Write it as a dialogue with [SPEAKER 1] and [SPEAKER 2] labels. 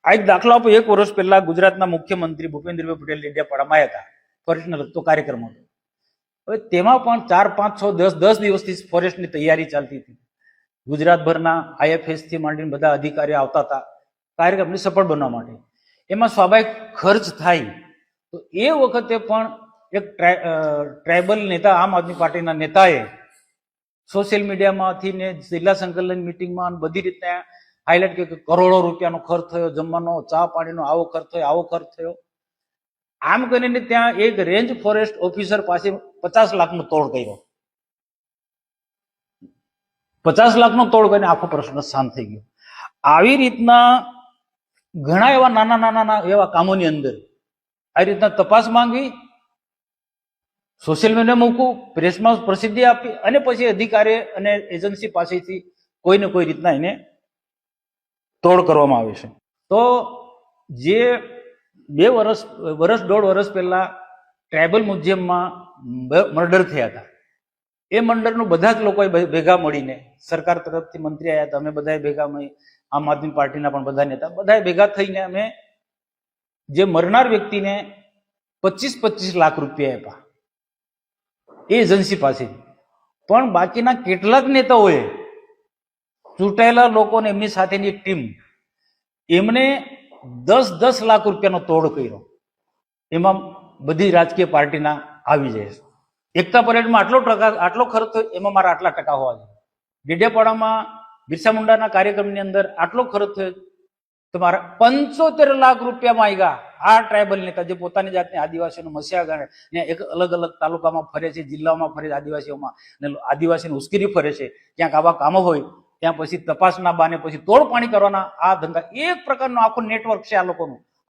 [SPEAKER 1] આ એક દાખલો આપો. 1 વર્ષ પહેલા ગુજરાતના મુખ્યમંત્રી ભૂપેન્દ્રભાઈ પટેલ ડેડિયાપાડામાં આવ્યા હતા. ફોરેસ્ટને લગતો કાર્યક્રમ હતો. હવે તેમાં પણ 4, 5, 6, 10 દિવસથી ફોરેસ્ટની તૈયારી ચાલતી હતી. ગુજરાતભરના IFS થી માંડીને બધા અધિકારીઓ આવતા હતા કાર્યક્રમને સફળ બનાવવા માટે. એમાં સ્વાભાવિક ખર્ચ થાય. તો એ વખતે પણ એક ટ્રાઇબલ નેતા, આમ આદમી પાર્ટીના નેતાએ સોશિયલ મીડિયામાંથી ને જિલ્લા સંકલન મિટિંગમાં બધી રીતના હાઇલાઇટ કર્યું કે કરોડો રૂપિયાનો ખર્ચ થયો, જમવાનો, ચા પાણીનો આવો ખર્ચ થયો, આવો ખર્ચ થયો. આમ કરીને ત્યાં એક રેન્જ ફોરેસ્ટ ઓફિસર પાસે 50 લાખનો તોડ કર્યો. 50 લાખનો તોડ કરીને આખો પ્રશ્ન શાંત થઈ ગયો. આવી રીતના ઘણા એવા નાના એવા કામોની અંદર આવી રીતના તપાસ માંગવી, સોશિયલ મીડિયા મૂકવું, પ્રેસમાં પ્રસિદ્ધિ આપી અને પછી અધિકારી અને એજન્સી પાસેથી કોઈને કોઈ રીતના એને તોડ કરવામાં આવે છે. તો જે 1.5 વર્ષ પહેલા ટ્રાઇબલ મ્યુઝિયમમાં મર્ડર થયા હતા, એ મર્ડરનું બધા જ લોકોએ ભેગા મળીને, સરકાર તરફથી મંત્રી આવ્યા હતા, અમે બધાએ ભેગા મળી, આમ આદમી પાર્ટીના પણ બધા નેતા, બધાએ ભેગા થઈને અમે જે મરનાર વ્યક્તિને 25 લાખ રૂપિયા આપ્યા એ એજન્સી પાસે. પણ બાકીના કેટલાક નેતાઓએ, ચૂંટાયેલા લોકોને એમની સાથેની એક ટીમ, એમને 10 લાખ રૂપિયાનો તોડ કર્યો. એમાં બધી રાજકીય પાર્ટીના આવી જાય છે. એકતા પરેડમાં આટલો ખર્ચ થયો, એમાં મારા આટલા ટકા હોવા જોઈએ. ડેડિયાપાડામાં બિરસા મુંડાના કાર્યક્રમની અંદર આટલો ખર્ચ થયો, તમારા 75 લાખ રૂપિયા માંગ્યા. આ ટ્રાઇબલ નેતા જે પોતાની જાતને આદિવાસીનો મસીહા ગણે ને એક અલગ અલગ તાલુકામાં ફરે છે, જિલ્લામાં ફરે છે, આદિવાસીઓમાં, અને આદિવાસીને ઉશ્કેરી ફરે છે. ક્યાંક આવા કામો હોય ત્યાં પછી તપાસના બાને પછી તોડ પાણી કરવાના આ ધંધા, એક પ્રકારનો આખો નેટવર્ક છે આ લોકોનું.